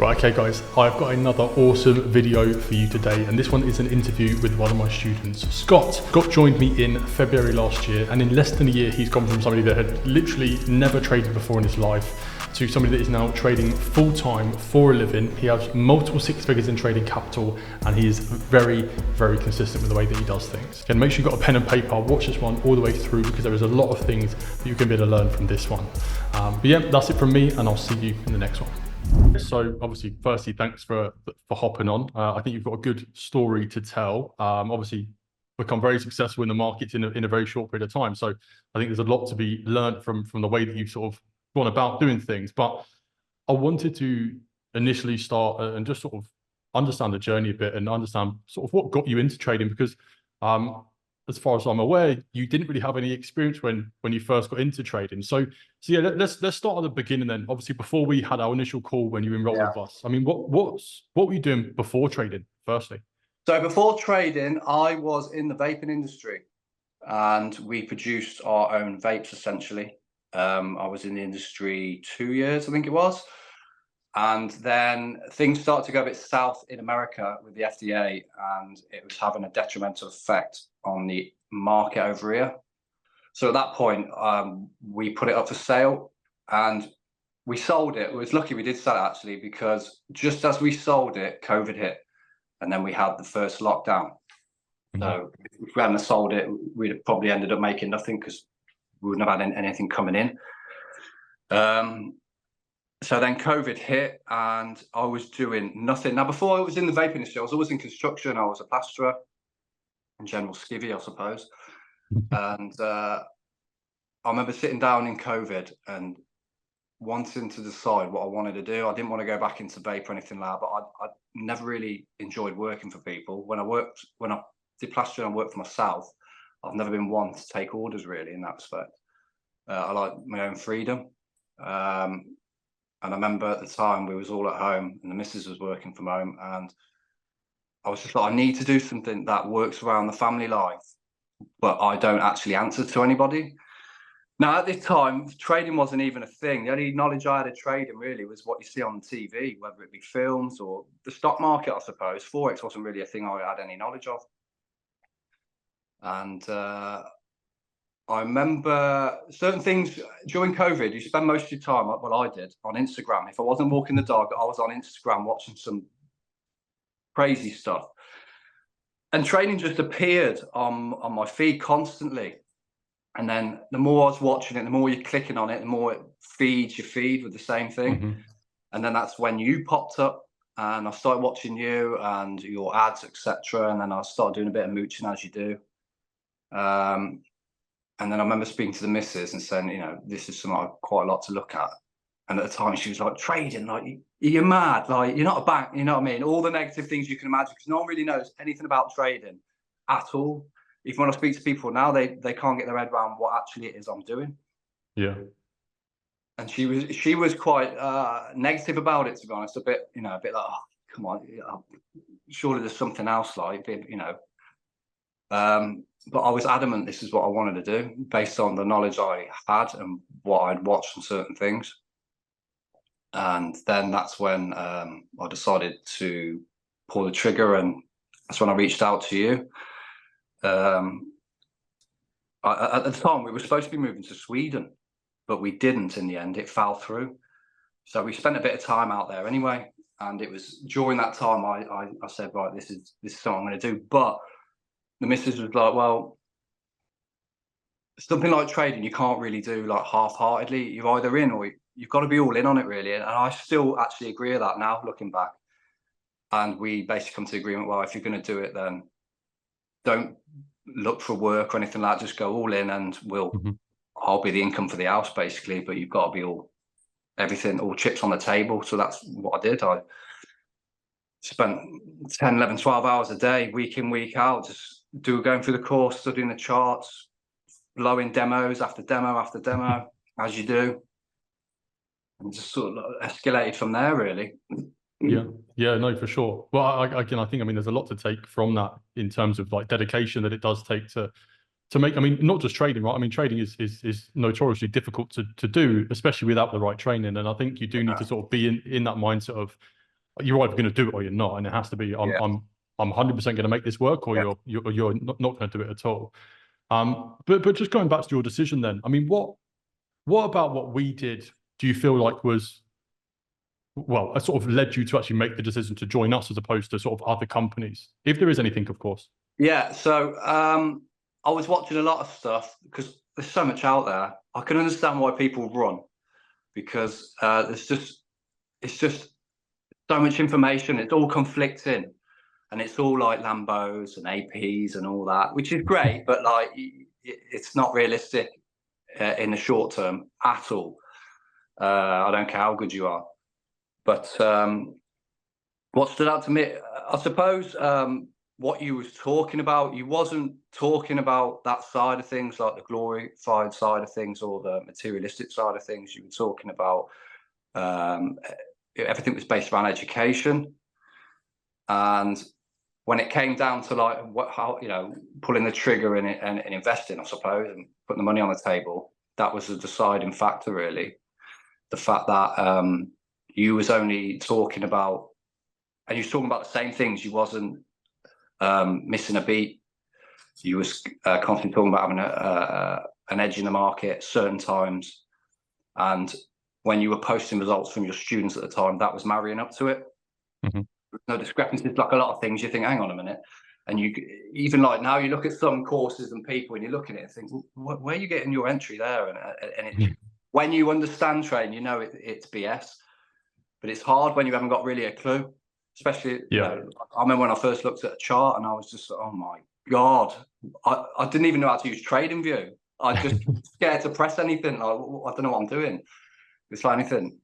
Right, okay guys, I've got another awesome video for you today, and this one is an interview with one of my students, Scott. Scott joined me in February last year, and in less than a year he's gone from somebody that had literally never traded before in his life to somebody that is now trading full-time for a living. He has multiple six figures in trading capital, and he is very, very consistent with the way that he does things. Again, make sure you've got a pen and paper, watch this one all the way through because there is a lot of things that you can be able to learn from this one. But yeah, that's it from me, and I'll see you in the next one. So obviously, firstly, thanks for hopping on. I think you've got a good story to tell. Obviously, become very successful in the markets in a very short period of time. So I think there's a lot to be learned from the way that you've sort of gone about doing things. But I wanted to initially start and just sort of understand the journey a bit and understand sort of what got you into trading, because as far as I'm aware, you didn't really have any experience when you first got into trading. So yeah, let's start at the beginning then. Obviously, before we had our initial call when you enrolled with us, I mean, what were you doing before trading, firstly? So before trading, I was in the vaping industry, and we produced our own vapes essentially. I was in the industry 2 years, I think it was. And then things started to go a bit south in America with the FDA, and it was having a detrimental effect on the market over here. So at that point, we put it up for sale and we sold it. It was lucky we did sell it actually, because just as we sold it, COVID hit, and then we had the first lockdown. So if we hadn't sold it, we'd have probably ended up making nothing because we wouldn't have had anything coming in. So then COVID hit and I was doing nothing. Now, before I was in the vaping industry, I was always in construction. I was a plasterer and general skivvy, I suppose. And I remember sitting down in COVID and wanting to decide what I wanted to do. I didn't want to go back into vape or anything like that, but I never really enjoyed working for people. When I did plastering and I worked for myself, I've never been one to take orders really in that respect. I like my own freedom. And I remember at the time we was all at home and the missus was working from home, and I was just like, I need to do something that works around the family life, but I don't actually answer to anybody. Now, at this time, trading wasn't even a thing. The only knowledge I had of trading really was what you see on TV, whether it be films or the stock market, I suppose. Forex wasn't really a thing I had any knowledge of. And I remember certain things during COVID, you spend most of your time, well, I did, on Instagram. If I wasn't walking the dog, I was on Instagram watching some crazy stuff. And trading just appeared on my feed constantly. And then the more I was watching it, the more you're clicking on it, the more it feeds your feed with the same thing. And then that's when you popped up and I started watching you and your ads, etc. And then I started doing a bit of mooching as you do. And then I remember speaking to the missus and saying, you know, this is something I quite a lot to look at. And at the time she was like, trading, like, you're mad, like, you're not a bank, you know what I mean? All the negative things you can imagine, because no one really knows anything about trading at all. Even when I speak to people now, they can't get their head around what actually it is I'm doing. Yeah. And she was quite negative about it, to be honest, a bit like, oh, come on, surely there's something else, like, you know. But I was adamant this is what I wanted to do based on the knowledge I had and what I'd watched on certain things. And then that's when I decided to pull the trigger, and that's when I reached out to you. At the time, we were supposed to be moving to Sweden, but we didn't in the end. It fell through. So we spent a bit of time out there anyway. And it was during that time I said, right, this is something I'm going to do. But the missus was like, well, something like trading, you can't really do like half-heartedly. You're either in or you've got to be all in on it, really. And I still actually agree with that now, looking back. And we basically come to the agreement, well, if you're going to do it, then don't look for work or anything like that. Just go all in and I'll be the income for the house, basically. But you've got to be all chips on the table. So that's what I did. I spent 10, 11, 12 hours a day, week in, week out, just going through the course, studying the charts, blowing demos after demo after demo, as you do, and just sort of escalated from there, really. Yeah, no, for sure. Well, I think, I mean, there's a lot to take from that in terms of like dedication that it does take to make, I mean, not just trading, right? I mean, trading is notoriously difficult to do, especially without the right training. And I think you do need to sort of be in that mindset of, you're either going to do it or you're not, and it has to be Yeah. I'm 100% going to make this work, or Yeah. you're not going to do it at all. But just going back to your decision, then, I mean, what about what we did do you feel like was, well, sort of led you to actually make the decision to join us as opposed to sort of other companies, if there is anything, of course? Yeah. So I was watching a lot of stuff because there's so much out there. I can understand why people run, because it's just so much information. It's all conflicting, and it's all like Lambos and APs and all that, which is great, but like it's not realistic in the short term at all. I don't care how good you are. But what stood out to me, I suppose, what you was talking about, you wasn't talking about that side of things, like the glorified side of things or the materialistic side of things. You were talking about um, everything was based around education. And when it came down to like how, you know, pulling the trigger in it and investing, I suppose, and putting the money on the table, that was the deciding factor, really. The fact that you was only talking about, and you was talking about the same things. You wasn't missing a beat. You was constantly talking about having an edge in the market certain times, and when you were posting results from your students at the time, that was marrying up to it. Mm-hmm. No discrepancies. Like a lot of things, you think, hang on a minute. And you even like now, you look at some courses and people, and you look at it and think, well, where are you getting your entry there? And when you understand trading, you know it's BS. But it's hard when you haven't got really a clue. Especially, you know, I remember when I first looked at a chart and I was just, oh my God, I didn't even know how to use TradingView. I just scared to press anything. Like, I don't know what I'm doing. It's like anything.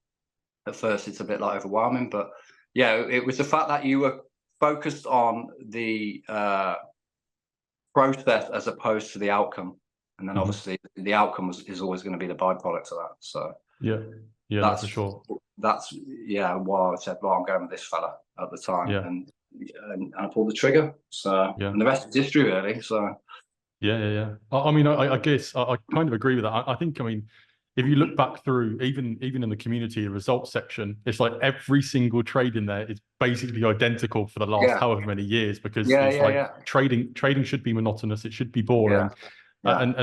At first, it's a bit like overwhelming, but yeah, it was the fact that you were focused on the process as opposed to the outcome, and then obviously the outcome is always going to be the byproduct of that. So yeah, no, for sure. That's why I said, well, I'm going with this fella at the time, Yeah. and I pulled the trigger. So and the rest is history, really. So yeah. I mean, I guess I kind of agree with that. I think, I mean, if you look back through, even in the community, the results section, it's like every single trade in there is basically identical for the last however many years, because it's like trading should be monotonous, it should be boring. And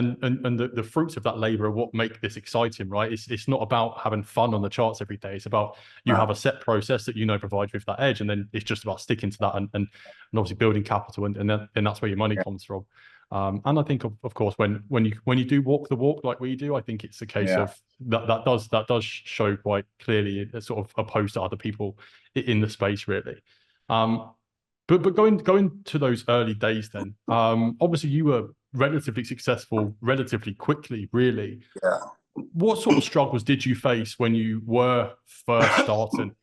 the fruits of that labor are what make this exciting, right? It's not about having fun on the charts every day. It's about you have a set process that you know provides you with that edge, and then it's just about sticking to that and obviously building capital, and that's where your money comes from. And I think, of course, when you do walk the walk like we do, I think it's a case of that does show quite clearly, sort of opposed to other people in the space, really. But going to those early days, then, obviously you were relatively successful relatively quickly, really. Yeah. What sort of struggles did you face when you were first starting?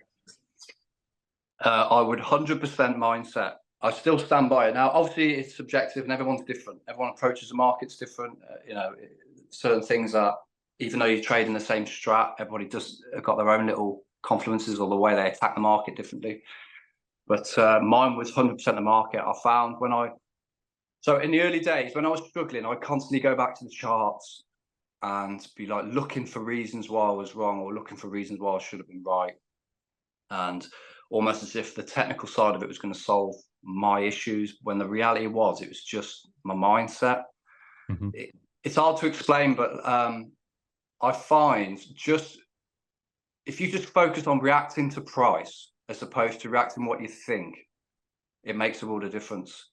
I would 100% mindset. I still stand by it. Now, obviously, it's subjective and everyone's different. Everyone approaches the markets different. You know, certain things are, even though you trade in the same strat, everybody just got their own little confluences or the way they attack the market differently. But mine was 100% the market. I found so in the early days, when I was struggling, I'd constantly go back to the charts and be like looking for reasons why I was wrong, or looking for reasons why I should have been right. And almost as if the technical side of it was going to solve my issues, when the reality was it was just my mindset. It's hard to explain, but I find just if you just focus on reacting to price as opposed to reacting what you think, it makes a world of difference.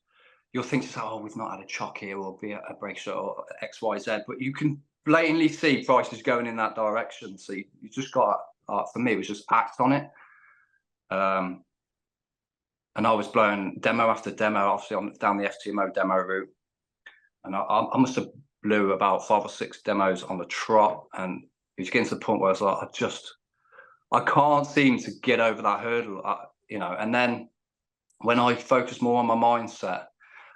You'll think to yourself, oh, we've not had a chock here, or be a break shot, or XYZ, but you can blatantly see prices going in that direction. So you just got, for me, it was just act on it. And I was blowing demo after demo, obviously down the FTMO demo route. And I must have blew about 5 or 6 demos on the trot. And it was getting to the point where I was like, I can't seem to get over that hurdle, you know. And then when I focused more on my mindset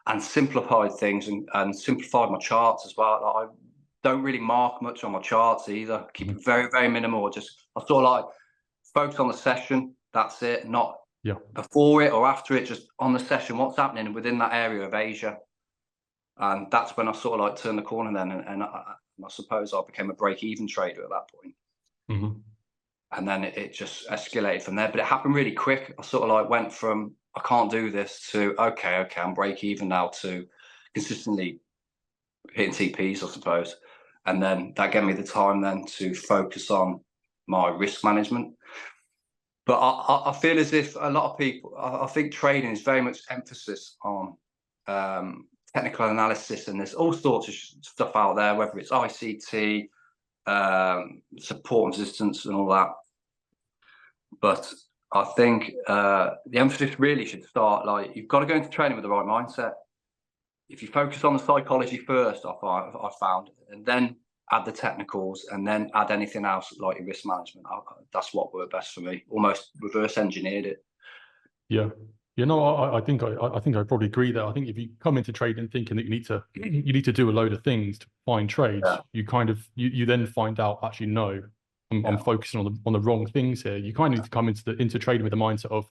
and simplified things and simplified my charts as well, like, I don't really mark much on my charts either. Keep it very, very minimal. I sort of like focus on the session. That's it. Not before it or after it, just on the session, what's happening within that area of Asia. And that's when I sort of like turned the corner then. And I suppose I became a break-even trader at that point. and then it just escalated from there. But it happened really quick. I sort of like went from I can't do this to okay, I'm break even now to consistently hitting TPs, I suppose. And then that gave me the time then to focus on my risk management. But I feel as if a lot of people, I think trading is very much emphasis on technical analysis, and there's all sorts of stuff out there, whether it's ICT, support and resistance, and all that. But I think the emphasis really should start like you've got to go into training with the right mindset. If you focus on the psychology first, I found, and then add the technicals, and then add anything else like your risk management. That's what worked best for me. Almost reverse engineered it. Yeah. You know, I think I think I probably agree there. I think if you come into trading thinking that you need to do a load of things to find trades, Yeah. you kind of you then find out actually no, I'm focusing on the wrong things here. You kind of need to come into trading with the mindset of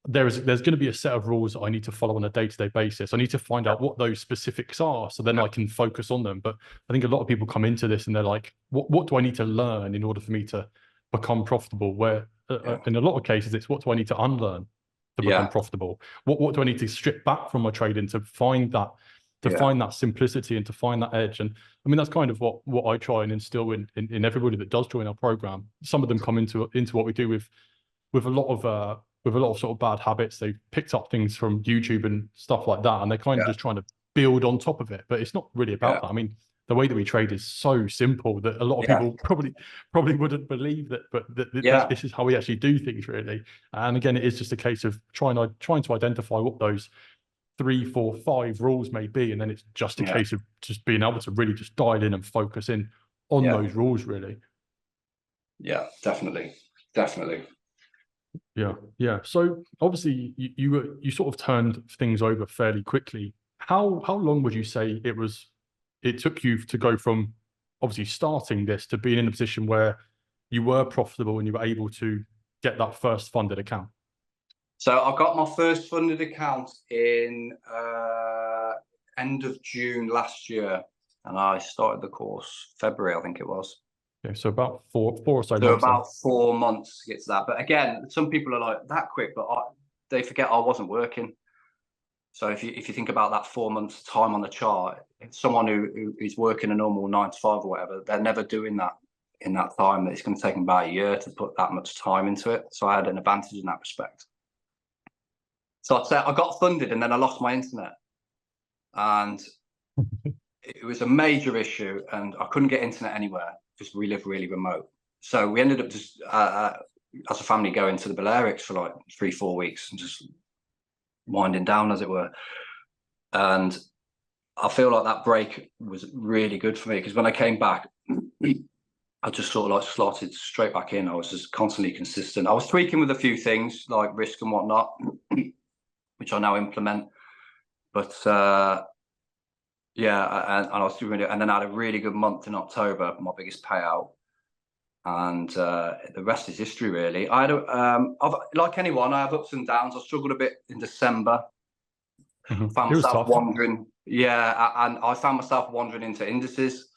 there's going to be a set of rules that I need to follow on a day-to-day basis. I need to find out what those specifics are, so then I can focus on them. But I think a lot of people come into this and they're like, what do I need to learn in order for me to become profitable? Where in a lot of cases, it's what do I need to unlearn to become profitable? What do I need to strip back from my trading to find that simplicity and to find that edge? And I mean, that's kind of what I try and instill in everybody that does join our program. Some of them come into what we do with a lot of sort of bad habits. They've picked up things from YouTube and stuff like that, and they're kind of just trying to build on top of it. But it's not really about that. I mean, the way that we trade is so simple that a lot of people probably wouldn't believe that, but this is how we actually do things, really. And again, it is just a case of trying to identify what those 3, 4, 5 rules may be, and then it's just a case of just being able to really just dial in and focus in on those rules, really. Yeah, definitely. Yeah. So obviously you sort of turned things over fairly quickly. How long would you say it took you to go from obviously starting this to being in a position where you were profitable and you were able to get that first funded account? So I got my first funded account in end of June last year, and I started the course February, I think it was. Okay, so about four or so So months. about 4 months to get to that. But again, some people are like that quick, but they forget I wasn't working. So if you think about that 4 months time on the chart, someone who is working a normal 9 to 5 or whatever, they're never doing that in that time. It's going to take them about a year to put that much time into it. So I had an advantage in that respect. So I'd say I got funded and then I lost my internet. And it was a major issue, and I couldn't get internet anywhere because we live really remote. So we ended up just as a family going to the Balearics for like 3-4 weeks and just winding down, as it were. And I feel like that break was really good for me, because when I came back, I just sort of like slotted straight back in. I was just constantly consistent. I was tweaking with a few things like risk and whatnot, which I now implement. But yeah, and I was doing it, and then I had a really good month in October, my biggest payout, and the rest is history, really. I had I've, like anyone, I have ups and downs. I struggled a bit in December. Found myself wandering, and I found myself wandering into indices,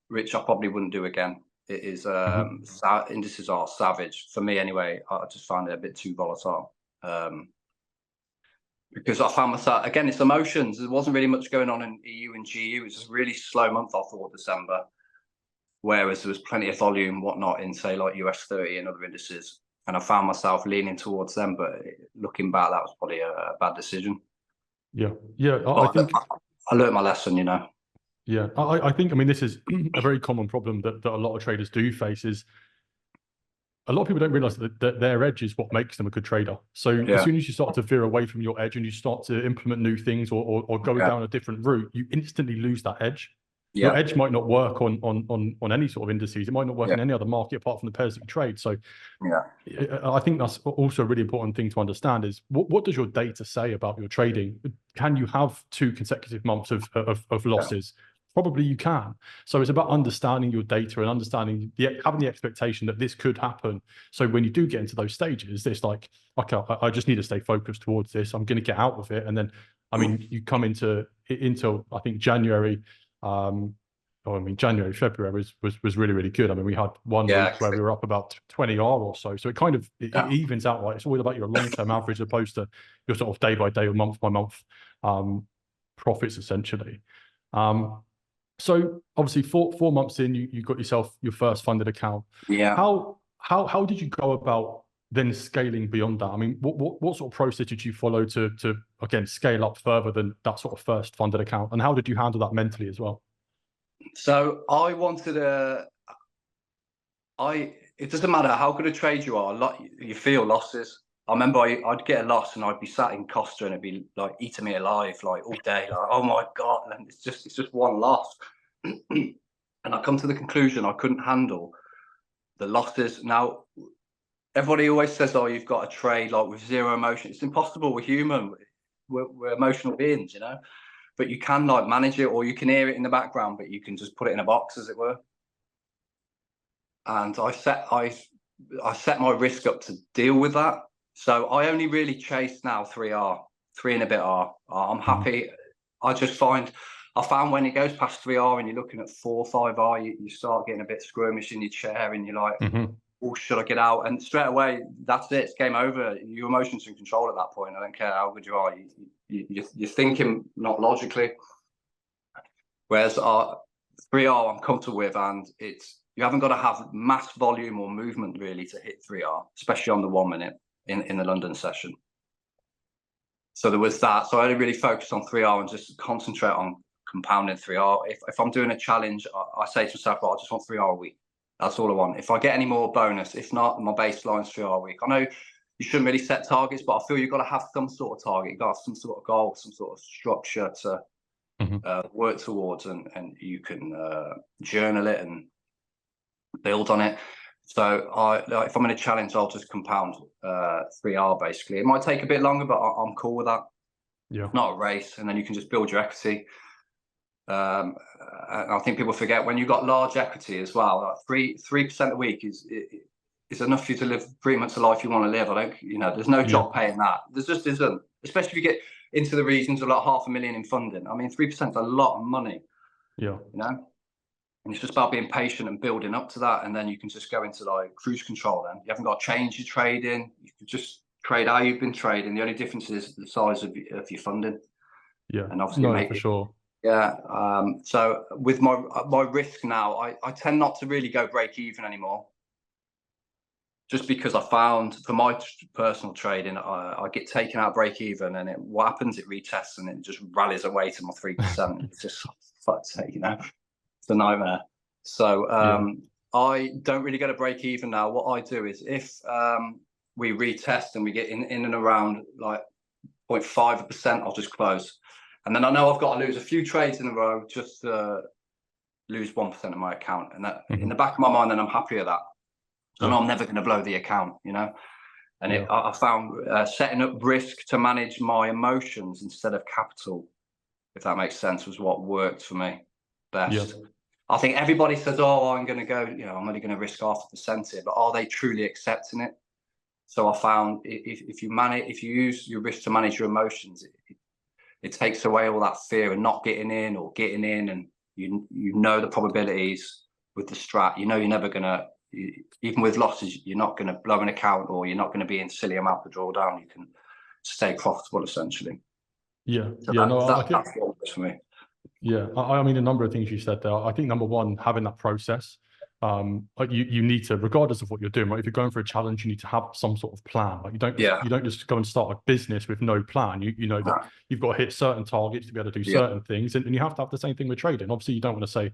which I probably wouldn't do again. It is indices are savage for me anyway. I just find it a bit too volatile. Because I found myself, again, it's emotions. There wasn't really much going on in EU and GU. It was just a really slow month, I thought, December. Whereas there was plenty of volume, whatnot, in, say, like US 30 and other indices. And I found myself leaning towards them. But looking back, that was probably a bad decision. Yeah. I think I learned my lesson, you know. Yeah, I think, I mean, this is a very common problem that a lot of traders do face. Is a lot of people don't realize that their edge is what makes them a good trader. So as soon as you start to veer away from your edge and you start to implement new things or go down a different route, you instantly lose that edge. Your edge might not work on any sort of indices. It might not work in any other market apart from the pairs that you trade. So I think that's also a really important thing to understand is what does your data say about your trading? Can you have 2 consecutive months of losses? Probably you can. So it's about understanding your data and understanding having the expectation that this could happen. So when you do get into those stages, it's like, okay, I just need to stay focused towards this. I'm going to get out of it. And then, I mean, you come into I think January, oh, I mean, January, February was really, really good. I mean, we had one Yeah, week where we were up about 20 R or so. So it kind of, it yeah, evens out. Like it's always about your long-term average as opposed to your sort of day by day or month by month profits essentially. So obviously 4 months in, you got yourself your first funded account. yeah. How did you go about then scaling beyond that? I mean, what sort of process did you follow to again scale up further than that sort of first funded account? And how did you handle that mentally as well? So I wanted it doesn't matter how good a trade you are, you feel losses. I remember I'd get a loss and I'd be sat in Costa and it'd be like eating me alive, like all day, like, oh my God, and it's just one loss. And I come to the conclusion I couldn't handle the losses. Now, everybody always says, oh, you've got to trade like with zero emotion. It's impossible. We're human. We're emotional beings, you know, but you can like manage it, or you can hear it in the background, but you can just put it in a box, as it were. And I set my risk up to deal with that. So I only really chase now 3R, 3 and a bit R. I'm happy. I found when it goes past 3R and you're looking at 4, 5R, you start getting a bit squirmish in your chair and you're like, oh, should I get out? And straight away, that's it. It's game over. Your emotions are in control at that point. I don't care how good you are. You're thinking not logically. Whereas 3R I'm comfortable with, and you haven't got to have mass volume or movement really to hit 3R, especially on the 1 minute in the London session. So there was that. So I only really focused on 3R and just concentrate on compounding 3R. If I'm doing a challenge, I say to myself, well, I just want 3R a week. That's all I want. If I get any more, bonus. If not, my baseline's 3R a week. I know you shouldn't really set targets, but I feel you've got to have some sort of target. You've got to have some sort of goal, some sort of structure to work towards, and you can journal it and build on it. So if I'm in a challenge, I'll just compound 3R basically. It might take a bit longer, but I'm cool with that. Yeah. Not a race, and then you can just build your equity. I think people forget when you've got large equity as well. Like 3% a week is enough for you to live pretty much the life you want to live. There's no job paying that. There just isn't, especially if you get into the regions of like 500,000 in funding. I mean, 3% is a lot of money. Yeah. You know, and it's just about being patient and building up to that, and then you can just go into like cruise control. Then you haven't got to change your trading. You can just trade how you've been trading. The only difference is the size of your funding. Yeah. And obviously, for sure. Yeah. So with my risk now, I tend not to really go break even anymore. Just because I found for my personal trading, I get taken out break even, and what happens? It retests and it just rallies away to my 3%. It's just fuck's sake, it's a nightmare. So I don't really get a break even now. What I do is if we retest and we get in and around like 0.5%, I'll just close. And then I know I've got to lose a few trades in a row just to lose 1% of my account. And that in the back of my mind, then I'm happy with that. So I know I'm never going to blow the account, And I found setting up risk to manage my emotions instead of capital, if that makes sense, was what worked for me best. I think everybody says, oh, I'm going to go, I'm only going to risk 0.5% here, but are they truly accepting it? So I found if you use your risk to manage your emotions, it takes away all that fear of not getting in or getting in, and the probabilities with the strat. You're never gonna, even with losses, you're not gonna blow an account, or you're not gonna be in silly amount of drawdown. You can stay profitable essentially. Yeah, so I think that's what works for me. Yeah, I mean, a number of things you said there. I think number one, having that process. You need to, regardless of what you're doing, right? If you're going for a challenge, you need to have some sort of plan. Like you don't just go and start a business with no plan. You know that you've got to hit certain targets to be able to do certain things, and you have to have the same thing with trading. Obviously, you don't want to say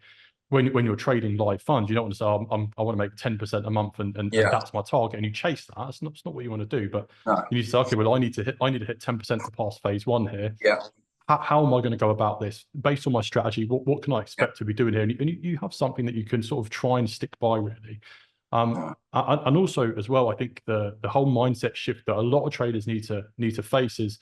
when you're trading live funds, you don't want to say I want to make 10% a month and that's my target, and you chase that. That's not what you want to do. But you need to say, okay, well, I need to hit 10% to pass phase one here. Yeah. How am I going to go about this based on my strategy? What can I expect to be doing here? And you have something that you can sort of try and stick by, really. And also as well, I think the whole mindset shift that a lot of traders need to face is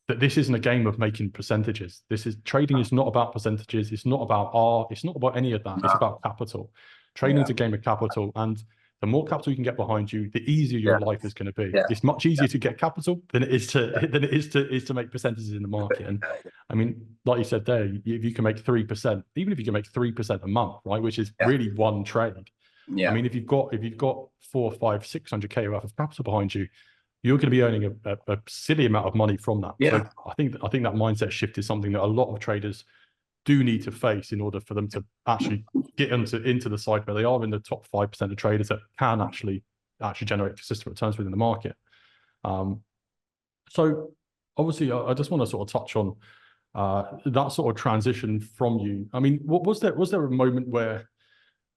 that this isn't a game of making percentages. Trading is not about percentages. It's not about R. It's not about any of that. It's about capital. Trading is a game of capital, and the more capital you can get behind you, the easier your life is going to be. Yeah. It's much easier to get capital than it is to make percentages in the market. And I mean, like you said there, if you can make 3%, even if you can make 3% a month, right, which is really one trade. Yeah. I mean, if you've got 4, 5, 600K worth of capital behind you, you're going to be earning a silly amount of money from that. Yeah. So I think that mindset shift is something that a lot of traders do need to face in order for them to actually get into the side where they are in the top 5% of traders that can actually generate consistent returns within the market. So obviously, I just want to sort of touch on that sort of transition from you. I mean, was there a moment where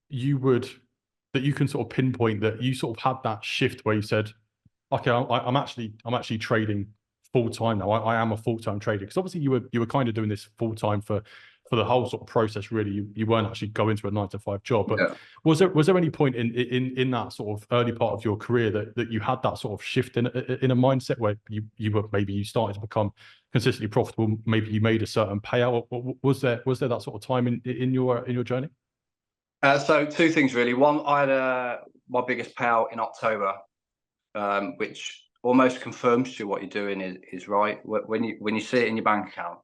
that you can sort of pinpoint that you sort of had that shift where you said, okay, I'm actually trading full time now. I am a full time trader, because obviously you were kind of doing this full time for the whole sort of process. Really, you weren't actually going to a 9-to-5 job. But was there any point in that sort of early part of your career that you had that sort of shift in a mindset where you started to become consistently profitable? Maybe you made a certain payout. Was there that sort of time in your journey? So two things really. One, I had my biggest payout in October, which almost confirms to you what you're doing is right. When you see it in your bank account,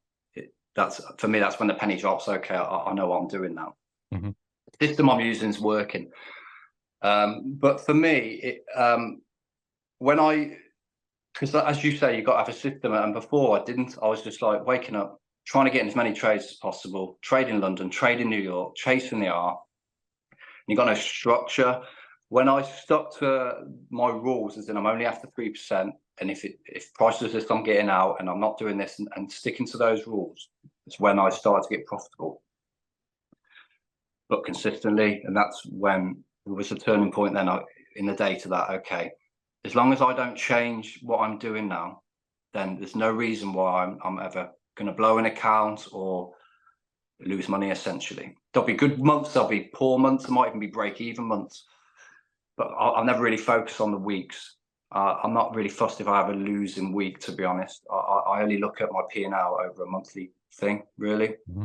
that's for me. That's when the penny drops. Okay, I know what I'm doing now. Mm-hmm. The system I'm using is working. But for me, because as you say, you've got to have a system. And before I didn't. I was just like waking up, trying to get in as many trades as possible. Trade in London, trade in New York, chasing the R. You've got no structure. When I stuck to my rules, as in I'm only after 3%, and if price resist, I'm getting out, and I'm not doing this, and sticking to those rules, it's when I started to get profitable, but consistently. And that's when it was a turning point then in the data that, okay, as long as I don't change what I'm doing now, then there's no reason why I'm ever going to blow an account or lose money, essentially. There'll be good months, there'll be poor months, there might even be break-even months. But I'll never really focus on the weeks. I'm not really fussed if I have a losing week, to be honest. I only look at my P&L over a monthly thing, really. Mm-hmm.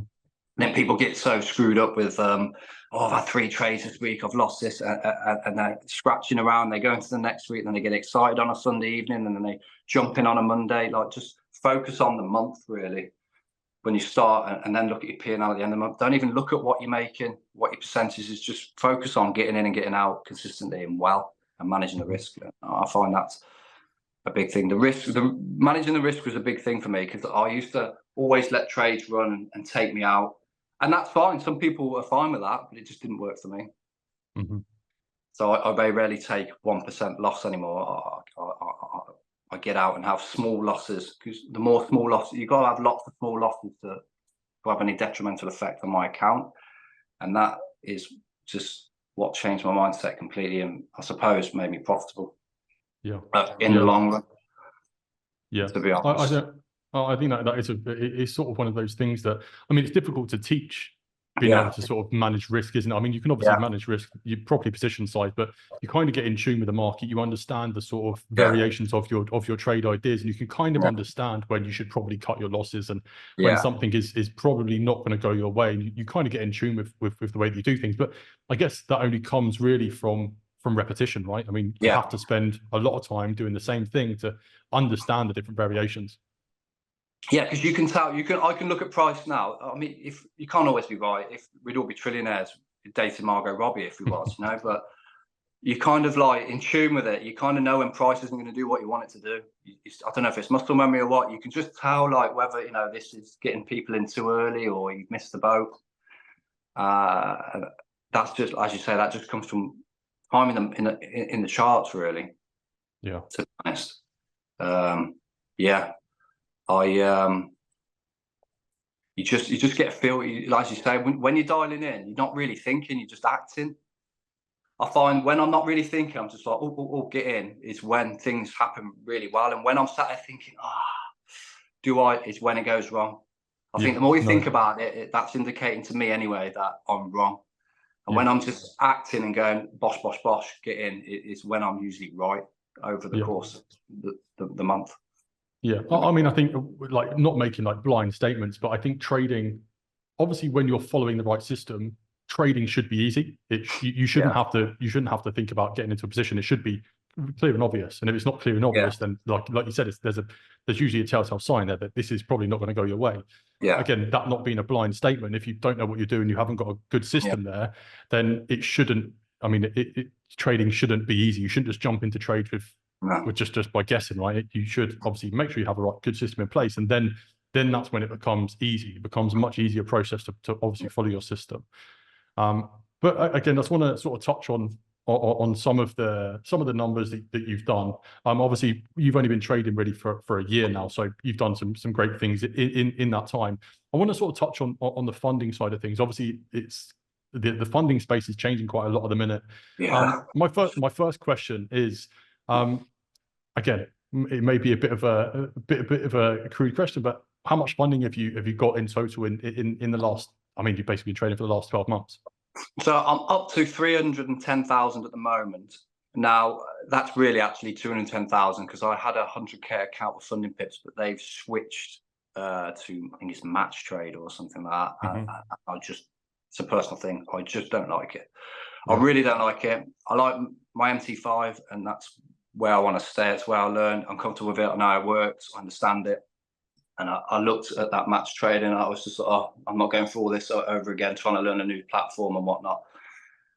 Then people get so screwed up with, oh, I've had 3 trades this week, I've lost this, and they're scratching around. They go into the next week, and then they get excited on a Sunday evening, and then they jump in on a Monday. Like, just focus on the month, really, when you start, and then look at your P&L at the end of the month. Don't even look at what you're making, what your percentage is. Just focus on getting in and getting out consistently and well, and managing the risk. I find that's a big thing. Managing the risk was a big thing for me, because I used to always let trades run and take me out, and that's fine. Some people are fine with that, but it just didn't work for me. Mm-hmm. So I very rarely take 1% loss anymore. I get out and have small losses, because the more small losses, you've got to have lots of small losses to have any detrimental effect on my account. And that is just what changed my mindset completely, and I suppose made me profitable. Yeah. In the long run. Yeah. To be honest. I think that it's sort of one of those things that, I mean, it's difficult to teach being able to sort of manage risk, isn't it? I mean, you can obviously manage risk, you properly position size, but you kind of get in tune with the market. You understand the sort of variations of your trade ideas, and you can kind of understand when you should probably cut your losses, and when something is probably not going to go your way. And you kind of get in tune with the way that you do things. But I guess that only comes really from repetition, right? I mean, you have to spend a lot of time doing the same thing to understand the different variations. Yeah, because you can tell, I can look at price now. I mean, if you can't always be right, if we'd all be trillionaires dating Margot Robbie if we was, you know, but you kind of like in tune with it. You kind of know when price isn't going to do what you want it to do. I don't know if it's muscle memory or what. You can just tell like whether, you know, this is getting people in too early or you've missed the boat. That's just, as you say, that just comes from timing them in the charts, really. Yeah. To be honest. You just get a feel, as you say, when you're dialing in, you're not really thinking, you're just acting. I find when I'm not really thinking, I'm just like, oh, get in, is when things happen really well. And when I'm sat there thinking, is when it goes wrong. I think the more you think about it, that's indicating to me anyway that I'm wrong. And when I'm just acting and going, bosh, bosh, bosh, get in, is when I'm usually right over the course of the month. Yeah, I mean, I think like not making like blind statements, but I think trading, obviously when you're following the right system, trading should be easy. You shouldn't have to think about getting into a position. It should be clear and obvious. And if it's not clear and obvious, then like you said, there's usually a telltale sign there that this is probably not going to go your way. Again, that not being a blind statement. If you don't know what you're doing, you haven't got a good system there, then it shouldn't. I mean, trading shouldn't be easy. You shouldn't just jump into trade with just by guessing, right? You should obviously make sure you have a good system in place, and then that's when it becomes easy. It becomes a much easier process to obviously follow your system. But again, I just want to sort of touch on some of the numbers that you've done. Obviously, you've only been trading really for a year now, so you've done some great things in that time. I want to sort of touch on the funding side of things. Obviously, it's the funding space is changing quite a lot at the minute. My first question is, again, it may be a bit of a crude question, but how much funding have you got in total in the last? I mean, you've basically been trading for the last 12 months. So I'm up to 310,000 at the moment. Now that's really actually 210,000 because I had a 100k account with funding pips, but they've switched to, I think it's match trade or something like that. It's a personal thing. I just don't like it. I really don't like it. I like my MT5, and that's where I want to stay. It's where I learn. I'm comfortable with it. I know how it works. I understand it. And I looked at that match trading, and I was just like, oh, I'm not going through all this over again, trying to learn a new platform and whatnot.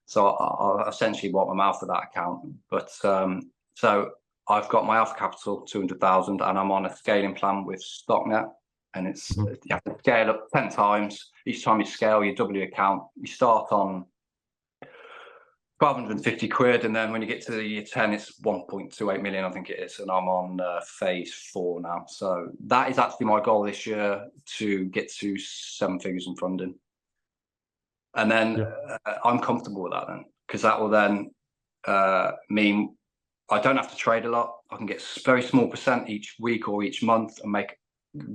So I essentially wiped my mouth for that account. But so I've got my alpha capital, 200,000, and I'm on a scaling plan with StockNet. And it's you have to scale up 10 times. Each time you scale, you double your account. You start on 1,250 quid, and then when you get to the year 10, it's 1.28 million, I think it is, and I'm on phase 4 now. So that is actually my goal this year, to get to 7 figures in funding, and then I'm comfortable with that then, because that will then mean I don't have to trade a lot. I can get very small percent each week or each month and make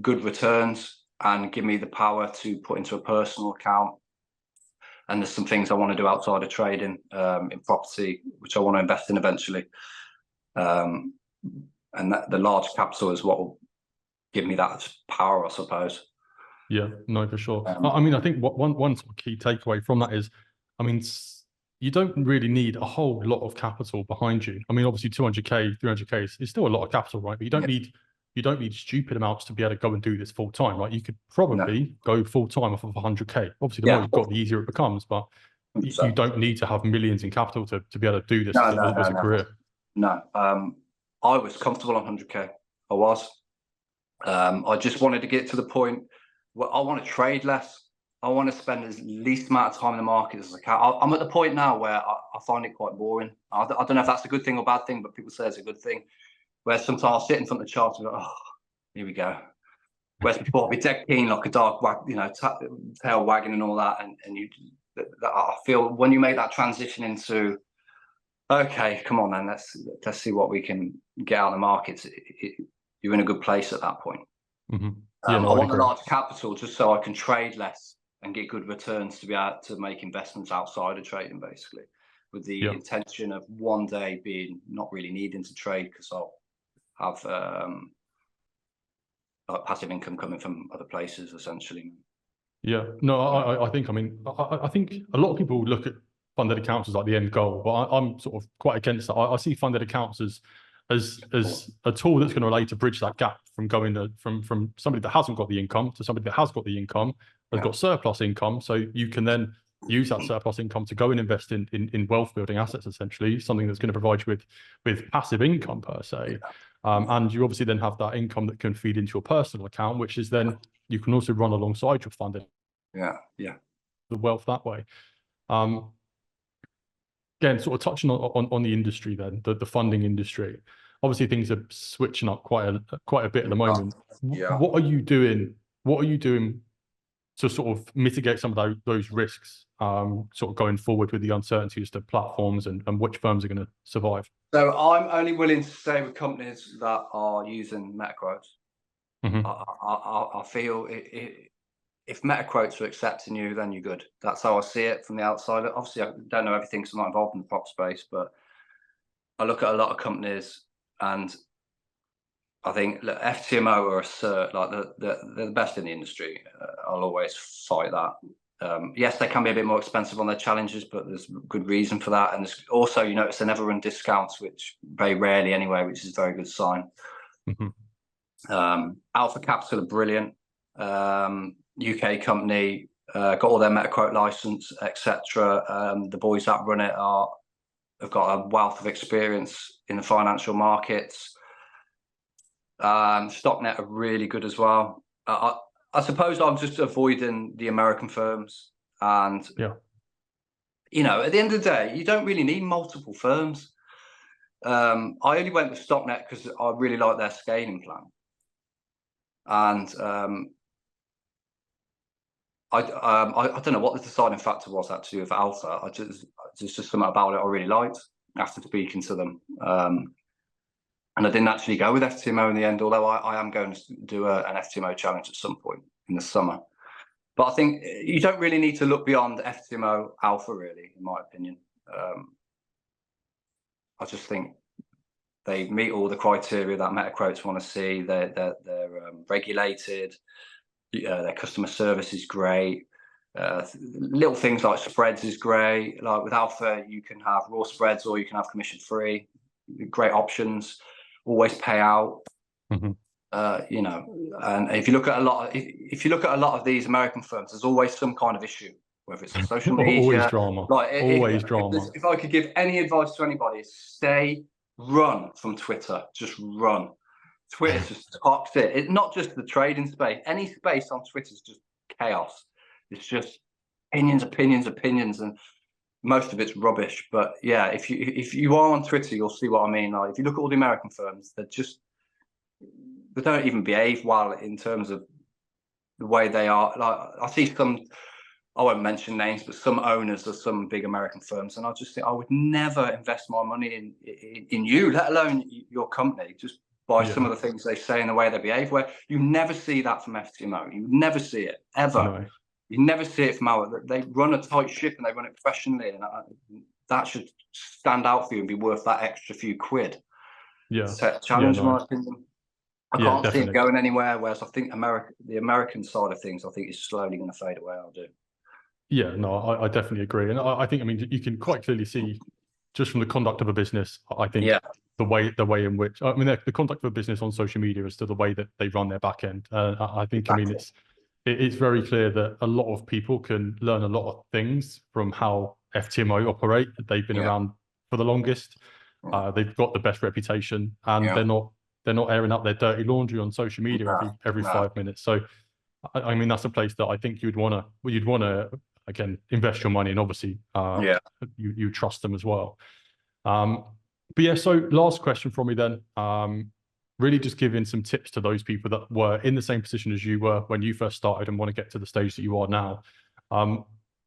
good returns, and give me the power to put into a personal account. And there's some things I want to do outside of trading, in property, which I want to invest in eventually. And that the large capital is what will give me that power, I suppose. Yeah, no, for sure. I mean, I think one sort of key takeaway from that is, I mean, you don't really need a whole lot of capital behind you. I mean, obviously 200k, 300k is still a lot of capital, right? But you don't need stupid amounts to be able to go and do this full time, right? You could probably go full time off of 100k. Obviously, the more you've got, the easier it becomes. But you don't need to have millions in capital to be able to do this as a career. No, I was comfortable on 100k. I was. I just wanted to get to the point where I want to trade less. I want to spend as least amount of time in the market as I can. I'm at the point now where I find it quite boring. I don't know if that's a good thing or bad thing, but people say it's a good thing. Where sometimes I'll sit in front of the chart and go, oh, here we go. Whereas before I'd be dead keen, like a dog, tail wagging and all that. And I feel when you make that transition into, okay, come on then, let's see what we can get out of the markets. You're in a good place at that point. I want a large capital just so I can trade less and get good returns to be able to make investments outside of trading, basically, with the intention of one day being not really needing to trade because I'll have passive income coming from other places, essentially. Yeah, no, I think a lot of people look at funded accounts as like the end goal, but I'm sort of quite against that. I see funded accounts as a tool that's going to allow you to bridge that gap from going from somebody that hasn't got the income to somebody that has got the income, has got surplus income. So you can then use that surplus income to go and invest in wealth building assets, essentially, something that's going to provide you with passive income per se. And you obviously then have that income that can feed into your personal account, which is then you can also run alongside your funding. The wealth that way. Again, sort of touching on the industry then, the funding industry. Obviously, things are switching up quite a bit at the moment. What are you doing? What are you doing to sort of mitigate some of those risks, sort of going forward with the uncertainties to platforms and which firms are going to survive? So I'm only willing to stay with companies that are using MetaQuotes. I feel if MetaQuotes are accepting you, then you're good. That's how I see it from the outside. Obviously, I don't know everything because I'm not involved in the prop space, but I look at a lot of companies and I think FTMO or a cert, like they're the best in the industry. I'll always fight that. Yes, they can be a bit more expensive on their challenges, but there's good reason for that. And there's also, you notice they never run discounts, which very rarely anyway, which is a very good sign. Alpha Capital are brilliant. UK company, got all their MetaQuote license, etc. The boys that run it have got a wealth of experience in the financial markets. Stocknet are really good as well. I suppose I'm just avoiding the American firms, and you know, at the end of the day, you don't really need multiple firms. I only went with Stocknet because I really like their scaling plan, and I don't know what the deciding factor was actually with Alpha. There's just something about it I really liked after speaking to them. And I didn't actually go with FTMO in the end, although I am going to do an FTMO challenge at some point in the summer. But I think you don't really need to look beyond FTMO Alpha, really, in my opinion. I just think they meet all the criteria that MetaQuotes want to see. They're regulated. Their customer service is great. Little things like spreads is great. Like with Alpha, you can have raw spreads or you can have commission free. Great options. Always pay out. You know, and if you look at a lot of these American firms, there's always some kind of issue, whether it's on social media, always drama. Like always drama. If I could give any advice to anybody, run from Twitter. Just run. Twitter's just toxic. It's not just the trading space. Any space on Twitter is just chaos. It's just opinions, and most of it's rubbish. But yeah, if you are on Twitter, you'll see what I mean. Like if you look at all the American firms, they don't even behave well in terms of the way they are. Like I see some, I won't mention names, but some owners of some big American firms, and I just think I would never invest my money in you, let alone your company, just by some of the things they say and the way they behave. Where you never see that from FTMO, you never see it ever. No. You never see it from they run a tight ship and they run it professionally, and that should stand out for you and be worth that extra few quid. Yeah, challenge, in my opinion. I can't see it going anywhere. Whereas I think the American side of things, I think is slowly going to fade away. I do. Yeah, no, I definitely agree, and I think, I mean, you can quite clearly see just from the conduct of a business. I think the way in which, I mean, the conduct of a business on social media is to the way that they run their back end. I think, exactly. I mean, it's very clear that a lot of people can learn a lot of things from how FTMO operate. They've been around for the longest. They've got the best reputation, and they're not airing out their dirty laundry on social media every 5 minutes. So, I mean, that's a place that I think you'd want to again invest your money in. Obviously, you trust them as well. But yeah, so last question from me then. Really just giving some tips to those people that were in the same position as you were when you first started and want to get to the stage that you are now.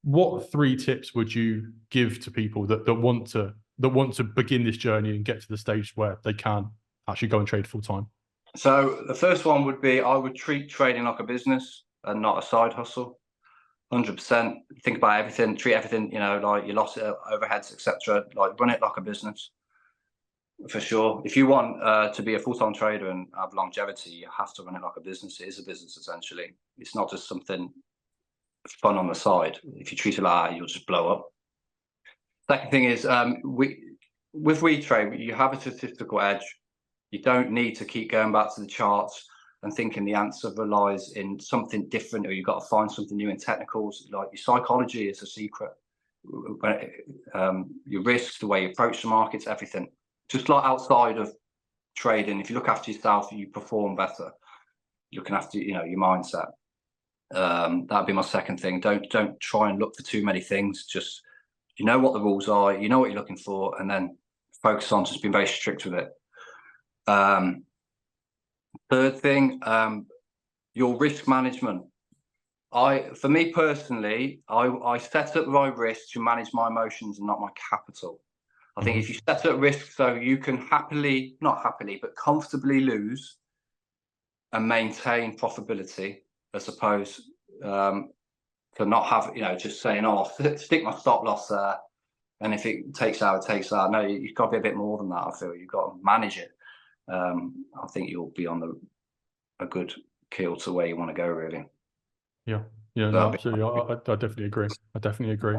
What 3 tips would you give to people that want to begin this journey and get to the stage where they can actually go and trade full time? So the first one would be, I would treat trading like a business and not a side hustle. 100%. Think about everything, treat everything, you know, like your losses, overheads, etc. Like run it like a business. For sure. If you want to be a full-time trader and have longevity, you have to run it like a business. It is a business, essentially. It's not just something fun on the side. If you treat it like that, you'll just blow up. Second thing is, with WeTrade, you have a statistical edge. You don't need to keep going back to the charts and thinking the answer relies in something different, or you've got to find something new in technicals. Like your psychology is a secret. Your risks, the way you approach the markets, everything. Just like outside of trading, if you look after yourself, you perform better. Looking after, you know, your mindset. That'd be my second thing. Don't try and look for too many things. Just, you know what the rules are, you know what you're looking for, and then focus on just being very strict with it. Third thing, your risk management. For me personally, I set up my risk to manage my emotions and not my capital. I think if you set up risk so you can not happily, but comfortably lose and maintain profitability, as opposed to not have, you know, just saying, oh, stick my stop loss there, and if it takes out, it takes out. No, you've got to be a bit more than that. I feel you've got to manage it. I think you'll be on a good keel to where you want to go, really. Yeah, Yeah, no, absolutely. I definitely agree. I definitely agree.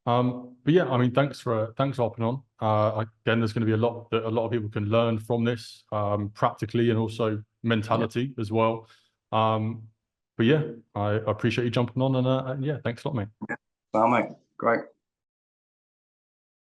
But yeah, I mean, thanks for hopping on. Again, there's going to be a lot that a lot of people can learn from this, practically and also mentality as well. But yeah, I appreciate you jumping on, and yeah, thanks a lot, mate. Well, mate, great.